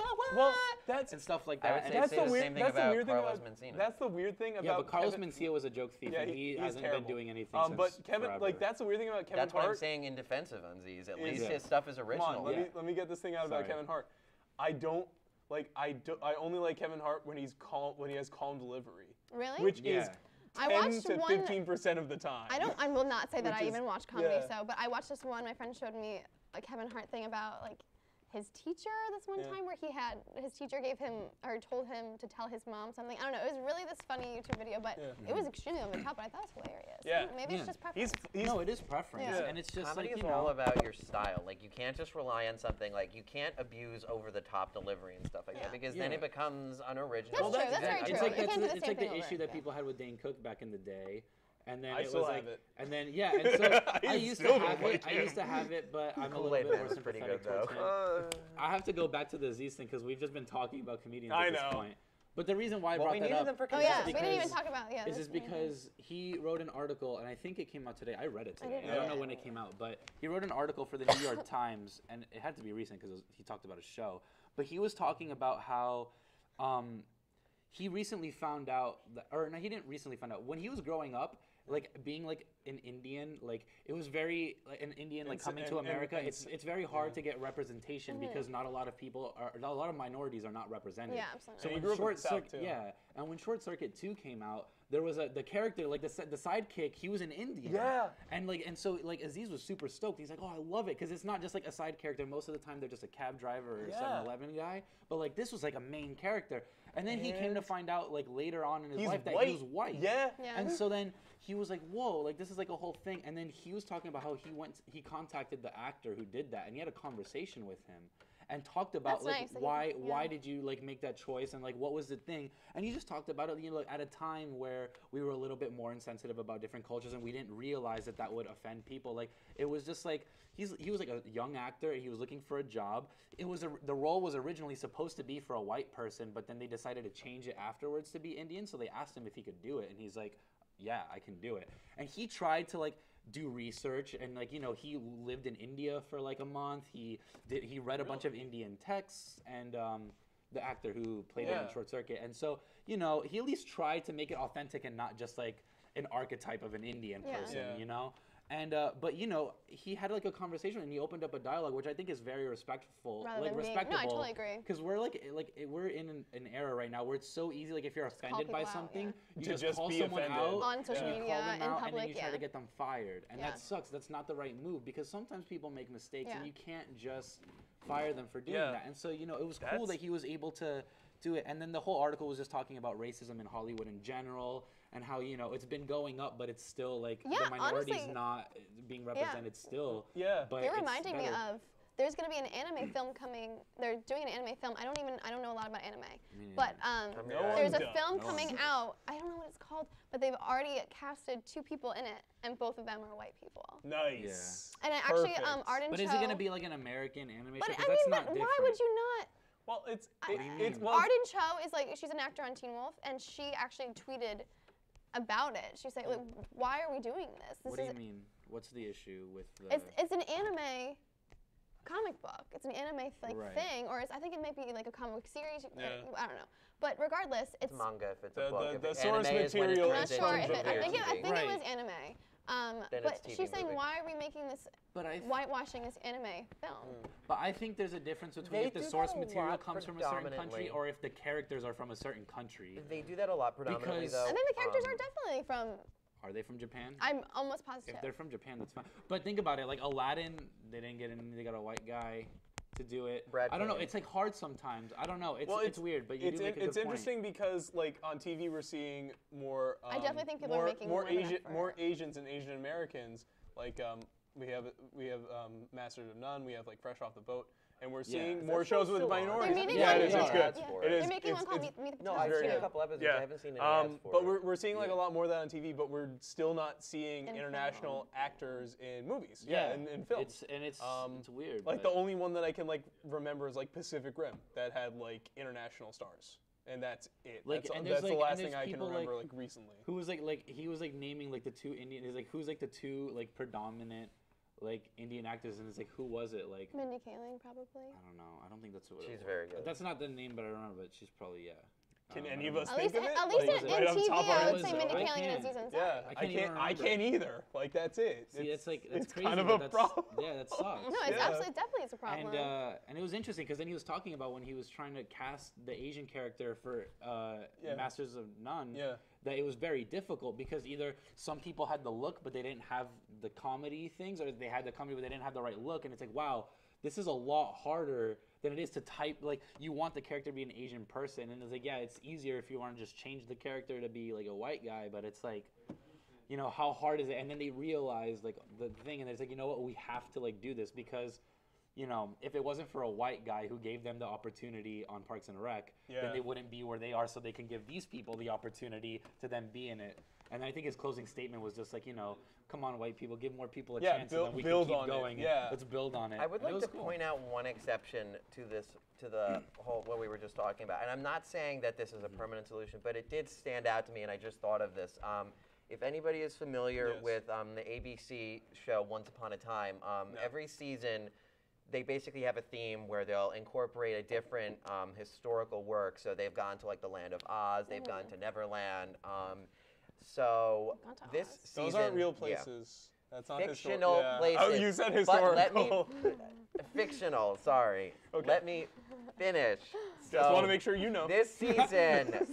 and stuff like that. I would say the same thing about Carlos Mencia. That's the weird thing about. Yeah, but Carlos Mencia was a joke thief, and he hasn't been doing anything since. But Kevin, like that's the weird thing about Kevin Hart. That's what I'm saying in defense of Aziz. At least his stuff is original. Come on, let me get this thing out about Kevin Hart. I don't like I only like Kevin Hart when he's calm, when he has calm delivery. Really? Which is I 10 watched to 15% of the time. I will not say that I Which even is- watch comedy, yeah. so, but I watched this one. My friend showed me a Kevin Hart thing about like his teacher this one time where his teacher gave him or told him to tell his mom something. I don't know. It was really this funny YouTube video, but it was extremely over the top. But I thought it was hilarious. Yeah. Maybe it's just preference. No, it is preference, Yeah. and it's just Comedy like is you know. all about your style. Like you can't just rely on something. Like you can't abuse over the top delivery and stuff like that because then it becomes unoriginal. That's true. That's very true. It's like You can't do the it's same like the thing issue over. that people had with Dane Cook back in the day. And then I it still was have like, it. and then and so I used to still have don't it. like I him. used to have it, but I'm a little Kool-Aid bit Man more was pretty sympathetic good, towards though. him. I have to go back to the Aziz thing because we've just been talking about comedians I at this know. point. But the reason why I Well, brought we that needed up them for Oh Is yeah, it we didn't even because- talk about is this just because he wrote an article, and I think it came out today. I read it today. didn't I don't read know it. when it came out, but he wrote an article for the New York Times, and it had to be recent because he talked about a show. But he was talking about how he recently found out, or no, he didn't recently find out. When he was growing up, like being like an Indian, like it was very like an Indian like coming to America. It's very hard to get representation because not a lot of people are, a lot of minorities are not represented. Yeah, absolutely. So And when he grew up in Short the South, Circuit, too. yeah, and when Short Circuit 2 came out, there was the character like the sidekick. He was an Indian. Yeah. And so Aziz was super stoked. He's like, oh, I love it because it's not just like a side character. Most of the time they're just a cab driver or a 7-Eleven guy. But like this was like a main character. And then he came to find out like later on in his life that he was white. Yeah. And so then he was like, whoa, like this is like a whole thing. And then he was talking about how he contacted the actor who did that, and he had a conversation with him and talked about That's like nice that he why yeah. did you like make that choice and like what was the thing. And he just talked about it, you know, like, at a time where we were a little bit more insensitive about different cultures and we didn't realize that would offend people. Like it was just like he was like a young actor. He was looking for a job. The role was originally supposed to be for a white person, but then they decided to change it afterwards to be Indian. So they asked him if he could do it, and he's like, yeah, I can do it. And he tried to like do research, and like, you know, he lived in India for like a month. He read a bunch of Indian texts, and the actor who played it in Short Circuit. And so, you know, he at least tried to make it authentic and not just like an archetype of an Indian person, you know? And but you know, he had like a conversation and he opened up a dialogue, which I think is very respectful. Rather like than being- respectable. no, I totally agree. Because we're in an era right now where it's so easy. Like if you're offended by people out, something, you To just just call be someone offended. out On social and you media, call them in out, and then public, you try yeah. to get them fired, and Yeah. that sucks. That's not the right move because sometimes people make mistakes, Yeah. and you can't just fire them for doing Yeah. that. And so, you know, it was cool that he was able to do it. And then the whole article was just talking about racism in Hollywood in general and how, you know, it's been going up, but it's still like Yeah, the minorities honestly, not being represented still. Yeah. But You're it's reminding me better. of. There's going to be an anime film coming. They're doing an anime film. I don't know a lot about anime, but there's a film coming out. I don't know what it's called, but they've already casted 2 people in it, and both of them are white people. Nice. And actually, Perfect. Arden But Cho. is it going to be like an American animation? But I Because mean, that's but not why different. would you not? Well, it's well, Arden Cho is like, she's an actor on Teen Wolf, and she actually tweeted about it. She's like, why are we doing this? What do you mean? What's the issue with the... It's an anime comic book. It's an anime thing, or I think it might be like a comic book series. I don't know. But regardless, it's manga if it's a The- book. the If source anime is when it material I'm not turns sure into if it. I think TV. it was anime. Then But it's TV she's saying, movie. why are we making this whitewashing this anime film? But I think there's a difference between They if the do source that a material lot comes from a certain country predominantly. or if the characters are from a certain country. They do that a lot predominantly, Because- though. I think the characters are definitely from. Are they from Japan? I'm almost positive. If they're from Japan, that's fine. But think about it, like Aladdin, they didn't get in, they got a white guy to do it. I don't know, it's like hard sometimes. I don't know, it's weird, but you do make a good It's interesting because like on TV we're seeing more. I definitely think people are making more of an effort. more Asians and Asian Americans. Like we have Masters of None. We have like Fresh Off the Boat. And we're seeing more shows with minorities. They're meeting Yeah, one- it is. It's good. yeah. It is. They're making one it's- called it's- Meet the No, Potatoes I've seen too. a couple episodes. Yeah. I haven't seen any ads for but it. we're seeing like a lot more of that on TV, but we're still not seeing In international actors in movies. Yeah. in films. It's weird. Like but the only one that I can like remember is like Pacific Rim that had like international stars, and that's it. Like, that's and that's there's, the like- last and thing there's I can people, remember like, like recently. who was like he was like naming like the 2 Indian, he's like who's like the 2 like predominant like Indian actors, and it's like who was it like? Mindy Kaling, probably. I don't know. I don't think that's what She's it was. very good. That's not the name, but I remember. But she's probably Can any of us At think least, of it? at least Like, in right off the TV, top of our I heads? would say Mindy I Kaling in can't. Aziz Ansari. Yeah, I can't even I can't either. Like that's it. See, it's like it's crazy. kind of that a that's- problem. Yeah, that sucks. No, it's Yeah. absolutely, definitely it's a problem. And it was interesting because then he was talking about when he was trying to cast the Asian character for Masters of None. Yeah. That it was very difficult because either some people had the look but they didn't have the comedy things, or they had the comedy but they didn't have the right look. And it's like, wow, this is a lot harder than it is to type. Like, you want the character to be an Asian person, and it's like, yeah, it's easier if you want to just change the character to be like a white guy, but it's like, you know, how hard is it? And then they realized like the thing, and it's like, you know what, we have to like do this because, you know, if it wasn't for a white guy who gave them the opportunity on Parks and Rec, then they wouldn't be where they are, so they can give these people the opportunity to then be in it. And I think his closing statement was just like, you know, come on, white people, give more people a chance, and then we can keep going. Yeah. Let's build on it. I would And it like was to cool. point out one exception to this, to the whole what we were just talking about. And I'm not saying that this is a permanent solution, but it did stand out to me, and I just thought of this. If anybody is familiar with the ABC show Once Upon a Time, every season they basically have a theme where they'll incorporate a different historical work. So they've gone to like the Land of Oz, they've gone to Neverland. So this season, Those aren't real places. That's not fictional places. Oh, you said but let me historical. fictional. Sorry. Okay. Let me finish. Just So want to make sure you know. this season,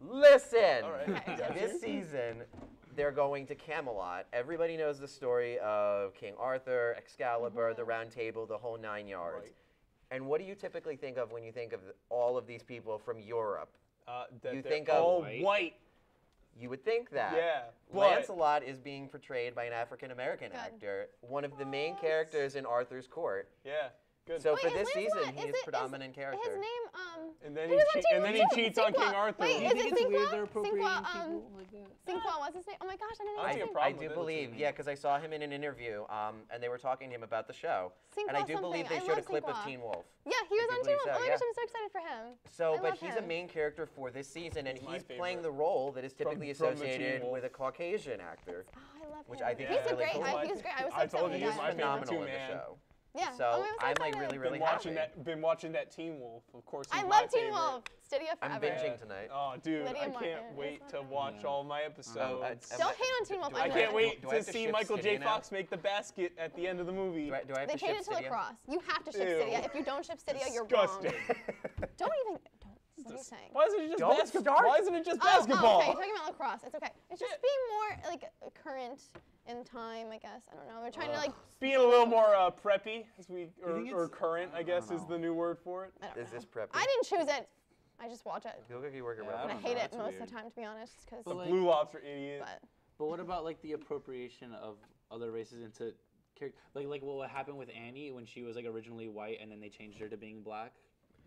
listen. All right. This season, they're going to Camelot. Everybody knows the story of King Arthur, Excalibur, the Round Table, the whole 9 yards. Right. And what do you typically think of when you think of all of these people from Europe? That You they're think of all white? white. You would think that. Yeah, but- Lancelot is being portrayed by an African American actor, one of the main characters in Arthur's court. Yeah. Good. So Wait, for is this Lancelot- season, is he's it- predominant character. His name, And then he he was on che- and then he Teen Wolf, cheats on King Cinqua. Arthur. Wait, Do you is think it it's weird Cinqua? they're appropriating Cinqua, people like that? Cinqua, what's his name? Oh my gosh, I didn't know I his see a name. problem I with do it. believe, yeah, because I saw him in an interview, and they were talking to him about the show. and I Cinqua do believe they something. I showed a love clip of Cinqua. Teen Wolf. Yeah, he was I on do Teen believe Wolf. so, Oh my yeah. gosh, I'm so excited for him. So, I but love he's him. a main character for this season, and He's my he's playing favorite. the role that is typically from the Teen associated Wolf. with a Caucasian actor. Oh, I love Which him. I think he's is a really great. cool. He was great. I was so I upset told when you he he's died. my favorite phenomenal in the two-man. show. Yeah. So oh, I'm so I'm like excited. really Been watching that Teen Wolf. Of course. I he's my love Teen favorite. Wolf. Stydia I'm forever. binging tonight. Oh, dude, Lydia I Martin can't is wait my to favorite. watch all my episodes. Don't hate on Teen Wolf. I I'm can't not. wait Do I to have to see ship Michael J. Stydia now? Fox make the basket at the end of the movie. Do I have They to changed ship it to Stydia? lacrosse. You have to ship Ew. Stydia. If you don't ship Stydia, you're wrong. Disgusting. Don't even. Don't. What are you saying? Why isn't it just Don't basketball? start. Why isn't it just Oh, basketball? okay. You're talking about lacrosse. It's okay. It's just being more like current in time, I guess. I don't know. They're trying to like. Being a little more preppy, think or it's- current, I guess is the new word for it. I don't Is know. this preppy? I didn't choose it. I just watch it. You look like you work at Yeah, Red And I Lobster. hate it That's most weird. of the time, to be honest, because. But, like, Blue Lobster idiot. But what about like the appropriation of other races into character? Like what happened with Annie when she was like originally white and then they changed her to being black?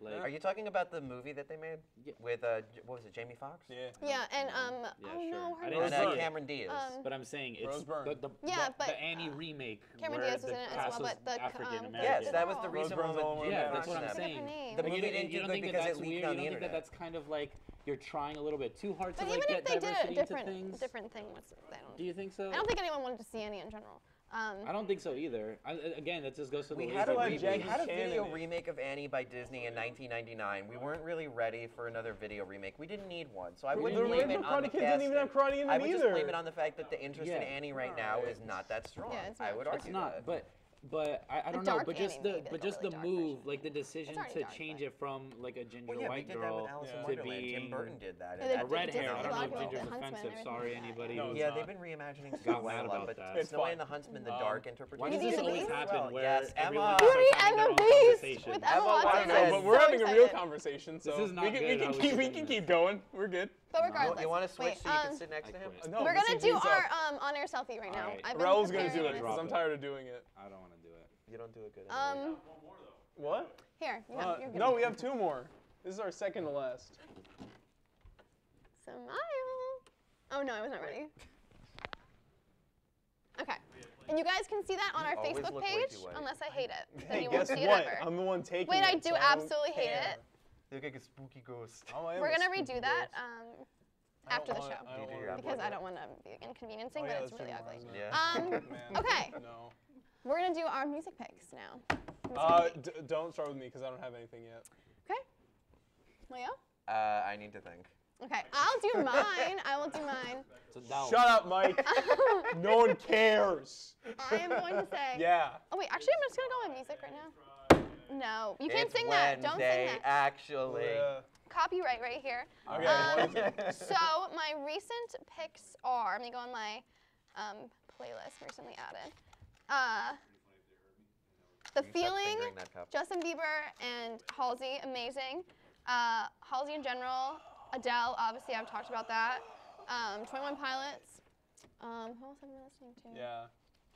Like, Are you talking about the movie that they made Yeah. with what was it, Jamie Foxx? Yeah. Yeah, and Yeah, oh sure. no, I her didn't name. see And it. Cameron Diaz. But I'm saying it's Rose Byrne. Yeah, but, the Annie remake. Cameron where Diaz was the in it as cast well, was but the, African American. yes, that was the Rose reason Byrne's why the one with Yeah, Cameron that's what I'm Diaz. saying. name. The Like, movie you didn't don't do good think that because that's it leaked weird? on You the don't think that internet. that's kind of like you're trying a little bit too hard to But like even get if they did diversity a into things? different thing, they don't. Do you think so? I don't think anyone wanted to see Annie in general. I don't think so either. Again, that just goes to the We lazy had a, like Jackie video Chan in it. remake of Annie by Disney in 1999. We weren't really ready for another video remake. We didn't need one, so I wouldn't The blame it original on the Karate Kid didn't even have casting. karate in I them would just either. blame it on the fact that the interest in Yeah. Annie right now is not that strong. Yeah, it's I not would strong. argue It's not, that. but I don't The know. dark But just Annie the maybe, but like a just really the dark move, version. like the decision already to dark, change but- it from like a ginger Well, yeah, we white did that girl with Alice in Yeah. to Wonderland. Tim being Burton did that. Yeah, and they that a did red Disney hair. I don't know Black if Girl, ginger's the Huntsman, offensive. everything Sorry, like that. anybody. No, who's it's Yeah, not. they've been reimagining Got Snow White mad a lot, about but that. It's Snow White fine. and the Huntsman, the Um, dark Why interpretation. does this Beauty and the always Beast? happen where Yes, everyone Emma. starts Beauty having and their the own Beast conversation? with Emma Emma Watson. Watson. I don't know, but I'm we're so having a real excited. conversation, so This is not we can, good we can how we keep should we end can this. keep going. We're good. But regardless, You want to switch wait, so you can sit next to him? quit. No, we're this gonna is do these our up. on-air selfie right now. Alright. I've been Raul's gonna preparing do it this. because I'm tired of doing it. I don't want to do it. You don't do it good. Anyway. What? Here, you have, you're good. No, we have two more. This is our second to last. Smile. Oh no, I wasn't ready. Okay. And you guys can see that on our always Facebook look way page, too white. unless I hate it. Then Hey, you won't guess see it what? ever. I'm the one taking Wait, it. I do so don't absolutely hate care. it. You look like a spooky ghost. Oh, I am We're a gonna spooky redo that ghost. after the I show. don't wanna Because do I that. don't want to be inconveniencing, Oh, but yeah, it's that's really true, ugly. isn't it? Yeah. Man. Okay. No. We're gonna do our music picks now. Music picks. Don't start with me because I don't have anything yet. Okay. Leo? I need to think. Okay, I'll do mine. I will do mine. Shut up, Mike. No one cares. I am going to say. Yeah. Oh wait, actually, I'm just gonna go on music right now. No, you can't It's sing that. Don't sing Wednesday, that. actually. Copyright right here. Okay. So my recent picks are. Let me go on my playlist recently added. The Feeling, Justin Bieber and Halsey, amazing. Halsey in general, Adele, obviously I've talked about that. 21 Pilots. Who else have I been listening to? Yeah.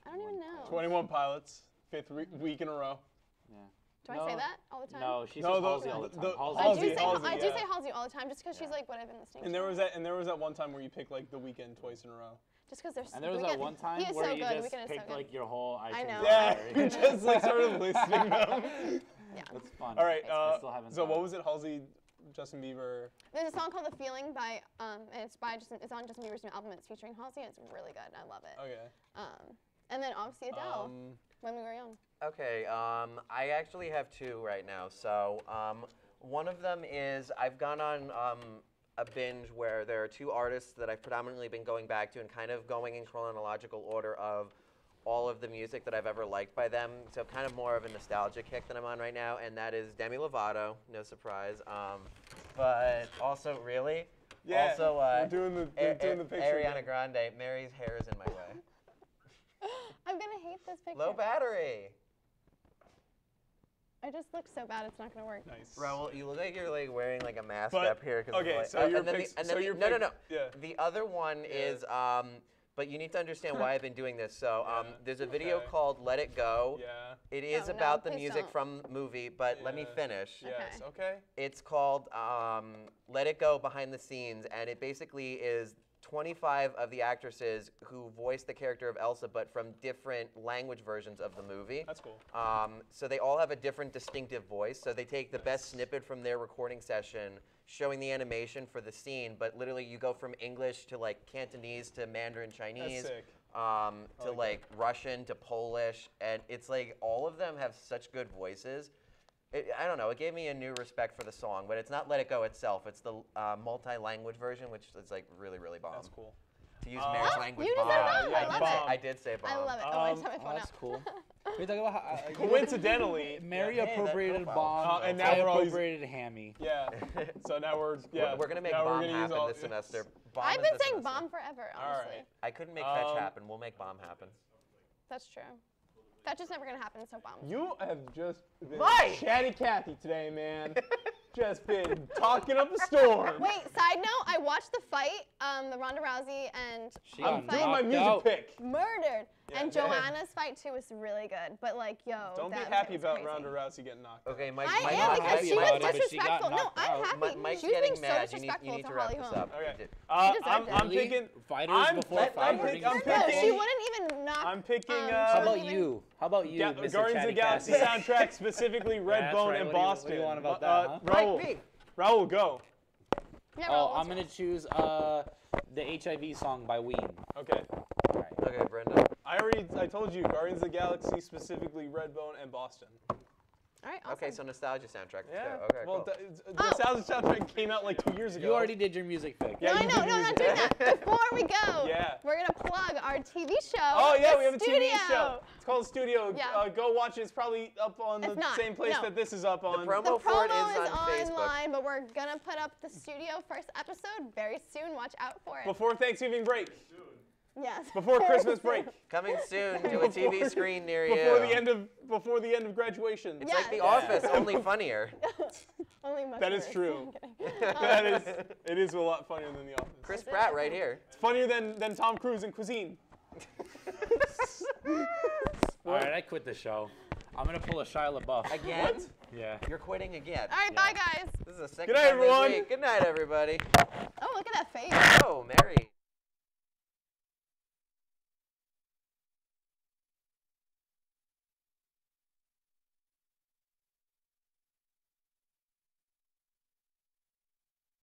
I don't even know. 21 Pilots, 5th week in a row. Yeah. Do I say that all the time? No, she says Halsey all the time. I do say Halsey all the time just because she's like what I've been listening to. And there was that one time where you picked like The Weeknd twice in a row. Just because there's. And there was that one time where you just picked like your whole iTunes. I know. Yeah, you just like started listing them. Yeah. That's fun. All right. I still haven't So what was it? Halsey, Justin Bieber. There's a song called "The Feeling" by and it's on Justin Bieber's new album. It's featuring Halsey. And it's really good. I love it. Okay. And then obviously Adele. When We Were Young. Okay, I actually have two right now. So one of them is I've gone on a binge where there are two artists that I've predominantly been going back to and kind of going in chronological order of all of the music that I've ever liked by them. So kind of more of a nostalgia kick that I'm on right now, and that is Demi Lovato, no surprise. But also, really? Yeah, also, we're doing the picture. Ariana Grande, Mary's hair is in my way. I'm gonna hate this picture. Low battery. I just look so bad, it's not gonna work. Nice. Raul, you look like you're like wearing like a mask up here. Okay, so your picks. No. The other one is, but you need to understand why I've been doing this. So there's a video called "Let It Go." Yeah. It is about the music from the movie, but let me finish. Yes. Okay. It's called "Let It Go" behind the scenes, and it basically is 25 of the actresses who voiced the character of Elsa, but from different language versions of the movie. That's cool. So they all have a different distinctive voice. So they take the best snippet from their recording session, showing the animation for the scene, but literally you go from English to like Cantonese to Mandarin Chinese, to like Russian to Polish, and it's like all of them have such good voices. I don't know, it gave me a new respect for the song, but it's not Let It Go itself, it's the multi-language version, which is like really, really bomb. That's cool. To use Mary's language, you bomb. just said bomb. I did say bomb. I love it. Oh, I just have my phone That's out. cool. We're talking about how, Coincidentally, Mary appropriated bomb, and now I we're always appropriated hammy. Yeah. So now we're we're gonna make bomb happen this semester. Bomb I've is been this saying semester. bomb forever, honestly. All right. I couldn't make fetch happen. We'll make bomb happen. That's true. That's just never gonna happen, so bomb. You have just been Mike! chatty Cathy today, man. Just been talking up a storm. Wait, side note, I watched the fight, the Ronda Rousey and I'm doing my music pick. murdered. Yeah. And Joanna's fight too was really good. But like, yo, Don't be that happy was about crazy. Ronda Rousey getting knocked out. Okay, Mike. I am Mike's because happy she about was it. disrespectful. No, I'm happy. Mike's She was getting being so mad. You disrespectful need to to wrap Holly this Holm. up. Okay. deserved I'm picking fighters before fighting. No, she wouldn't even knock. I'm picking. How about you? How about you, Mr. Guardians of Chatty the Galaxy Cathy? soundtrack, specifically Redbone and Boston. What do you want about that, huh? Raul, Raul, go. Yeah, Oh, I'm gonna choose the HIV song by Ween. Okay. Okay, Brenda. I told you, Guardians of the Galaxy, specifically Redbone and Boston. All right, awesome. Okay, so nostalgia soundtrack. Yeah. Okay, well, cool. the soundtrack came out like 2 years ago. You already did your music pick. Yeah, No, I know. No, I'm not doing that. Before we go, Yeah. we're gonna plug our TV show. Oh yeah, The we have a Studio. TV show. It's called Studio. Yeah. Go watch it. It's probably up on It's the not. same place No. that this is up on. promo The for it promo is is on Facebook. online, but we're gonna put up the Studio first episode very soon. Watch out for it. Before Thanksgiving break. Yes. Before Christmas break. Coming soon to a TV screen near you. Before the end of graduation. It's like The Office, only funnier. Only much That is worse. true. I'm kidding. It is a lot funnier than The Office. Chris Pratt right here. It's funnier than Tom Cruise in Cuisine. All right, I quit the show. I'm gonna pull a Shia LaBeouf. Again? What? Yeah. You're quitting again. All right, bye guys. This is the second Good night, time this everyone. week. Good night, everybody. Oh, look at that face. Oh, Mary.